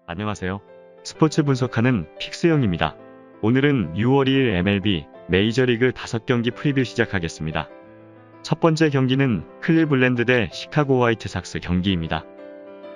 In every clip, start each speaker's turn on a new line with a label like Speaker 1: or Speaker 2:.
Speaker 1: 안녕하세요. 스포츠 분석하는 픽스형입니다. 오늘은 6월 2일 MLB 메이저리그 5경기 프리뷰 시작하겠습니다. 첫 번째 경기는 클리블랜드 대 시카고 화이트삭스 경기입니다.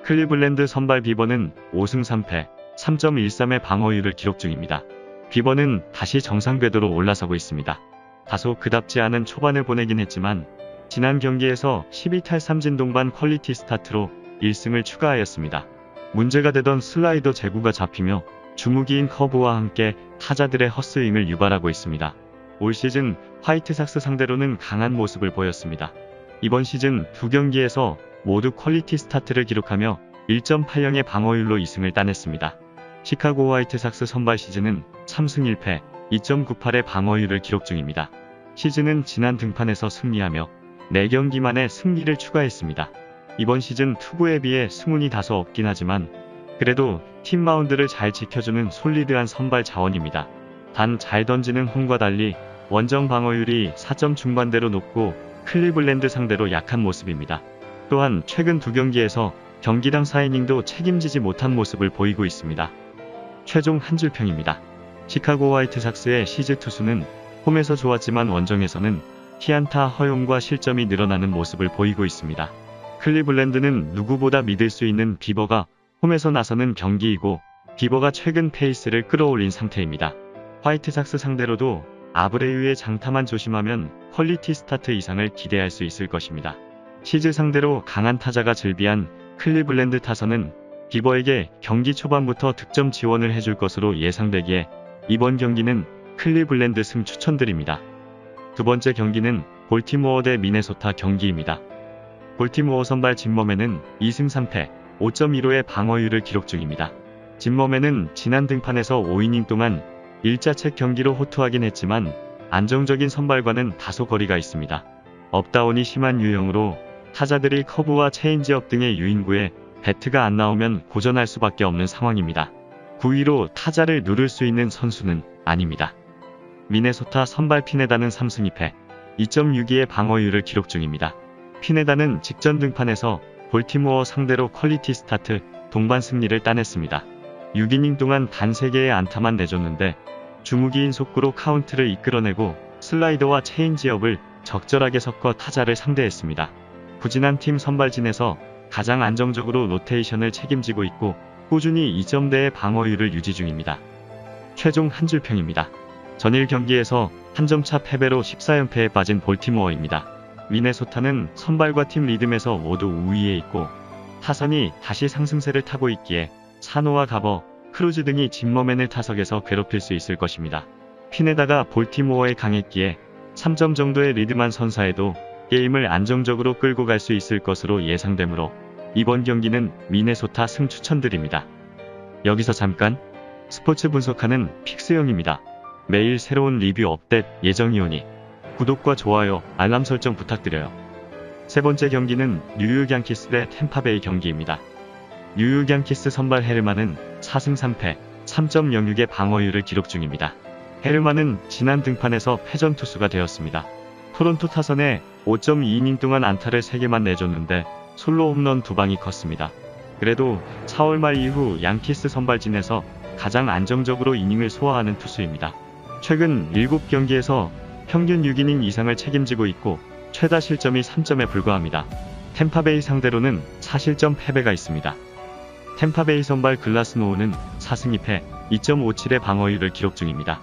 Speaker 1: 클리블랜드 선발 비버는 5승 3패, 3.13의 방어율을 기록 중입니다. 비버는 다시 정상 궤도로 올라서고 있습니다. 다소 그답지 않은 초반을 보내긴 했지만 지난 경기에서 12탈삼진 동반 퀄리티 스타트로 1승을 추가하였습니다. 문제가 되던 슬라이더 제구가 잡히며 주무기인 커브와 함께 타자들의 헛스윙을 유발하고 있습니다. 올 시즌 화이트삭스 상대로는 강한 모습을 보였습니다. 이번 시즌 두 경기에서 모두 퀄리티 스타트를 기록하며 1.80의 방어율로 2승을 따냈습니다. 시카고 화이트삭스 선발 시즌은 3승 1패, 2.98의 방어율을 기록 중입니다. 시즌은 지난 등판에서 승리하며 4경기 만에 승리를 추가했습니다. 이번 시즌 투구에 비해 승운이 다소 없긴 하지만 그래도 팀 마운드를 잘 지켜주는 솔리드한 선발 자원입니다. 단 잘 던지는 홈과 달리 원정 방어율이 4점 중반대로 높고 클리블랜드 상대로 약한 모습입니다. 또한 최근 두 경기에서 경기당 4이닝도 책임지지 못한 모습을 보이고 있습니다. 최종 한 줄평입니다. 시카고 화이트삭스의 시즈 투수는 홈에서 좋았지만 원정에서는 피안타 허용과 실점이 늘어나는 모습을 보이고 있습니다. 클리블랜드는 누구보다 믿을 수 있는 비버가 홈에서 나서는 경기이고 비버가 최근 페이스를 끌어올린 상태입니다. 화이트삭스 상대로도 아브레유의 장타만 조심하면 퀄리티 스타트 이상을 기대할 수 있을 것입니다. 시즈 상대로 강한 타자가 즐비한 클리블랜드 타선은 비버에게 경기 초반부터 득점 지원을 해줄 것으로 예상되기에 이번 경기는 클리블랜드 승 추천드립니다. 두 번째 경기는 볼티모어 대 미네소타 경기입니다. 볼티모어 선발 짐머맨은 2승 3패, 5.15의 방어율을 기록 중입니다. 짐머맨은 지난 등판에서 5이닝 동안 일자책 경기로 호투하긴 했지만 안정적인 선발과는 다소 거리가 있습니다. 업다운이 심한 유형으로 타자들이 커브와 체인지업 등의 유인구에 배트가 안 나오면 고전할 수밖에 없는 상황입니다. 9위로 타자를 누를 수 있는 선수는 아닙니다. 미네소타 선발 피네다는 3승 2패, 2.62의 방어율을 기록 중입니다. 피네다는 직전 등판에서 볼티모어 상대로 퀄리티 스타트 동반 승리를 따냈습니다. 6이닝 동안 단 3개의 안타만 내줬는데 주무기인 속구로 카운트를 이끌어내고 슬라이더와 체인지업을 적절하게 섞어 타자를 상대했습니다. 부진한 팀 선발진에서 가장 안정적으로 로테이션을 책임지고 있고 꾸준히 2점대의 방어율을 유지 중입니다. 최종 한 줄평입니다. 전일 경기에서 한 점차 패배로 14연패에 빠진 볼티모어입니다. 미네소타는 선발과 팀 리듬에서 모두 우위에 있고 타선이 다시 상승세를 타고 있기에 사노와 가버, 크루즈 등이 짐머맨을 타석에서 괴롭힐 수 있을 것입니다. 피네다가 볼티모어에 강했기에 3점 정도의 리드만 선사해도 게임을 안정적으로 끌고 갈 수 있을 것으로 예상되므로 이번 경기는 미네소타 승 추천드립니다. 여기서 잠깐 스포츠 분석하는 픽스형입니다. 매일 새로운 리뷰 업데이트 예정이오니 구독과 좋아요, 알람 설정 부탁드려요. 세 번째 경기는 뉴욕 양키스 대 템파베이 경기입니다. 뉴욕 양키스 선발 헤르만은 4승 3패, 3.06의 방어율을 기록 중입니다. 헤르만은 지난 등판에서 패전 투수가 되었습니다. 토론토 타선에 5.2이닝 동안 안타를 3개만 내줬는데 솔로 홈런 2방이 컸습니다. 그래도 4월 말 이후 양키스 선발진에서 가장 안정적으로 이닝을 소화하는 투수입니다. 최근 7경기에서 평균 6이닝 이상을 책임지고 있고 최다 실점이 3점에 불과합니다. 템파베이 상대로는 4실점 패배가 있습니다. 템파베이 선발 글라스노우는 4승 2패, 2.57의 방어율을 기록 중입니다.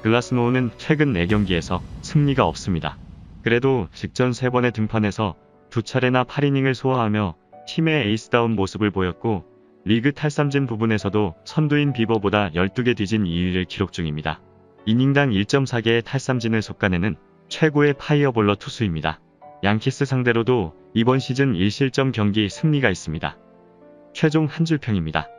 Speaker 1: 글라스노우는 최근 4경기에서 승리가 없습니다. 그래도 직전 3번의 등판에서 2차례나 8이닝을 소화하며 팀의 에이스다운 모습을 보였고 리그 탈삼진 부분에서도 선두인 비버보다 12개 뒤진 2위를 기록 중입니다. 이닝당 1.4개의 탈삼진을 솎아내는 최고의 파이어볼러 투수입니다. 양키스 상대로도 이번 시즌 1실점 경기 승리가 있습니다. 최종 한 줄평입니다.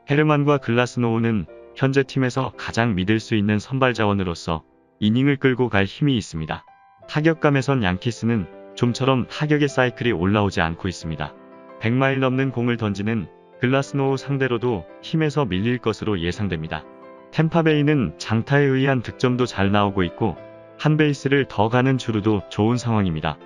Speaker 1: 헤르만과 글라스노우는 현재 팀에서 가장 믿을 수 있는 선발 자원으로서 이닝을 끌고 갈 힘이 있습니다. 타격감에선 양키스는 좀처럼 타격의 사이클이 올라오지 않고 있습니다. 100마일 넘는 공을 던지는 글라스노우 상대로도 힘에서 밀릴 것으로 예상됩니다. 템파베이는 장타에 의한 득점도 잘 나오고 있고 한 베이스를 더 가는 주루도 좋은 상황입니다.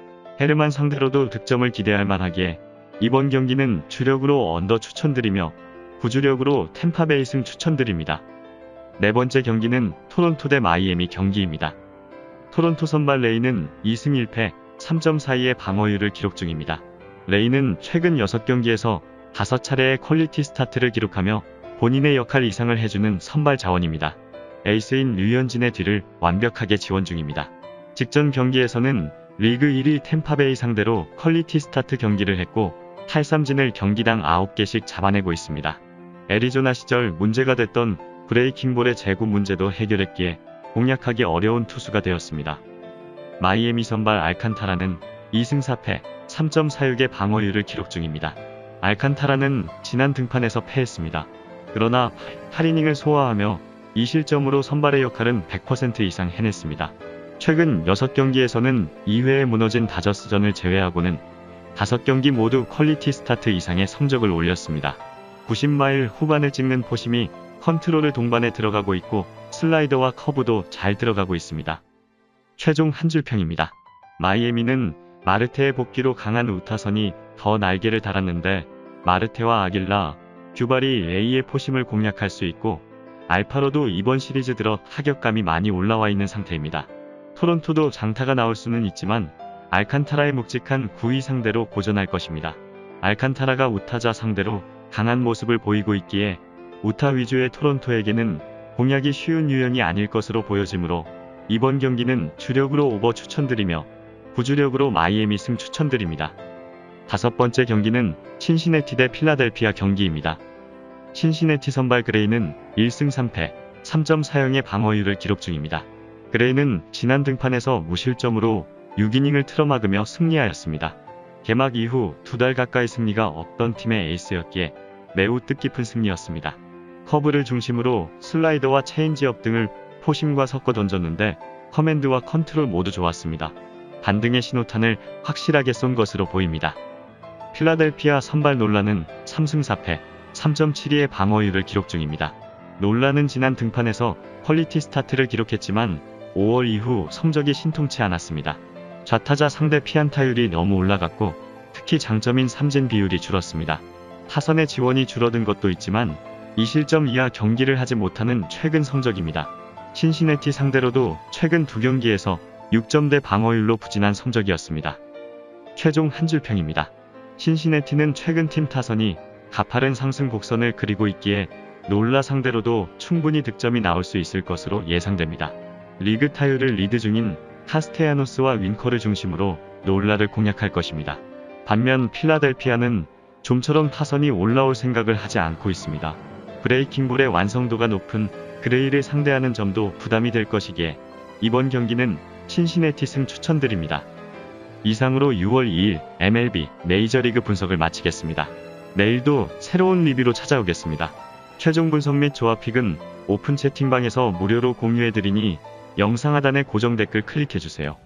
Speaker 1: 헤르만 상대로도 득점을 기대할 만하기에 이번 경기는 주력으로 언더 추천드리며 부주력으로 템파베이 승 추천드립니다. 네 번째 경기는 토론토 대 마이애미 경기입니다. 토론토 선발 레이는 2승 1패 3.42의 방어율을 기록 중입니다. 레이는 최근 6경기에서 5차례의 퀄리티 스타트를 기록하며 본인의 역할 이상을 해주는 선발 자원입니다. 에이스인 류현진의 뒤를 완벽하게 지원 중입니다. 직전 경기에서는 리그 1위 템파베이 상대로 퀄리티 스타트 경기를 했고 탈삼진을 경기당 9개씩 잡아내고 있습니다. 애리조나 시절 문제가 됐던 브레이킹볼의 제구 문제도 해결했기에 공략하기 어려운 투수가 되었습니다. 마이애미 선발 알칸타라는 2승 4패 3.46의 방어율을 기록 중입니다. 알칸타라는 지난 등판에서 패했습니다. 그러나 8이닝을 소화하며 2실점으로 선발의 역할은 100% 이상 해냈습니다. 최근 6경기에서는 2회에 무너진 다저스전을 제외하고는 5경기 모두 퀄리티 스타트 이상의 성적을 올렸습니다. 90마일 후반을 찍는 포심이 컨트롤을 동반에 들어가고 있고 슬라이더와 커브도 잘 들어가고 있습니다. 최종 한 줄평입니다. 마이애미는 마르테의 복귀로 강한 우타선이 더 날개를 달았는데 마르테와 아길라, 듀발이 A의 포심을 공략할 수 있고 알파로도 이번 시리즈 들어 타격감이 많이 올라와 있는 상태입니다. 토론토도 장타가 나올 수는 있지만 알칸타라의 묵직한 9위 상대로 고전할 것입니다. 알칸타라가 우타자 상대로 강한 모습을 보이고 있기에 우타 위주의 토론토에게는 공략이 쉬운 유형이 아닐 것으로 보여지므로 이번 경기는 주력으로 오버 추천드리며 부주력으로 마이애미 승 추천드립니다. 다섯 번째 경기는 신시내티 대 필라델피아 경기입니다. 신시내티 선발 그레이는 1승 3패 3.40의 방어율을 기록 중입니다. 그레이는 지난 등판에서 무실점으로 6이닝을 틀어막으며 승리하였습니다. 개막 이후 2달 가까이 승리가 없던 팀의 에이스였기에 매우 뜻깊은 승리였습니다. 커브를 중심으로 슬라이더와 체인지업 등을 포심과 섞어 던졌는데 커맨드와 컨트롤 모두 좋았습니다. 반등의 신호탄을 확실하게 쏜 것으로 보입니다. 필라델피아 선발 놀라는 3승 4패 3.72의 방어율을 기록 중입니다. 놀라는 지난 등판에서 퀄리티 스타트를 기록했지만 5월 이후 성적이 신통치 않았습니다. 좌타자 상대 피안타율이 너무 올라갔고 특히 장점인 삼진 비율이 줄었습니다. 타선의 지원이 줄어든 것도 있지만 2실점 이하 경기를 하지 못하는 최근 성적입니다. 신시내티 상대로도 최근 2경기에서 6점대 방어율로 부진한 성적이었습니다. 최종 한 줄평입니다. 신시내티는 최근 팀 타선이 가파른 상승 곡선을 그리고 있기에 놀라 상대로도 충분히 득점이 나올 수 있을 것으로 예상됩니다. 리그 타율을 리드 중인 카스테야노스와 윈커를 중심으로 놀라를 공략할 것입니다. 반면 필라델피아는 좀처럼 타선이 올라올 생각을 하지 않고 있습니다. 브레이킹볼의 완성도가 높은 그레이를 상대하는 점도 부담이 될 것이기에 이번 경기는 신시내티 승 추천드립니다. 이상으로 6월 2일 MLB 메이저리그 분석을 마치겠습니다. 내일도 새로운 리뷰로 찾아오겠습니다. 최종 분석 및 조합픽은 오픈 채팅방에서 무료로 공유해드리니 영상 하단의 고정 댓글 클릭해주세요.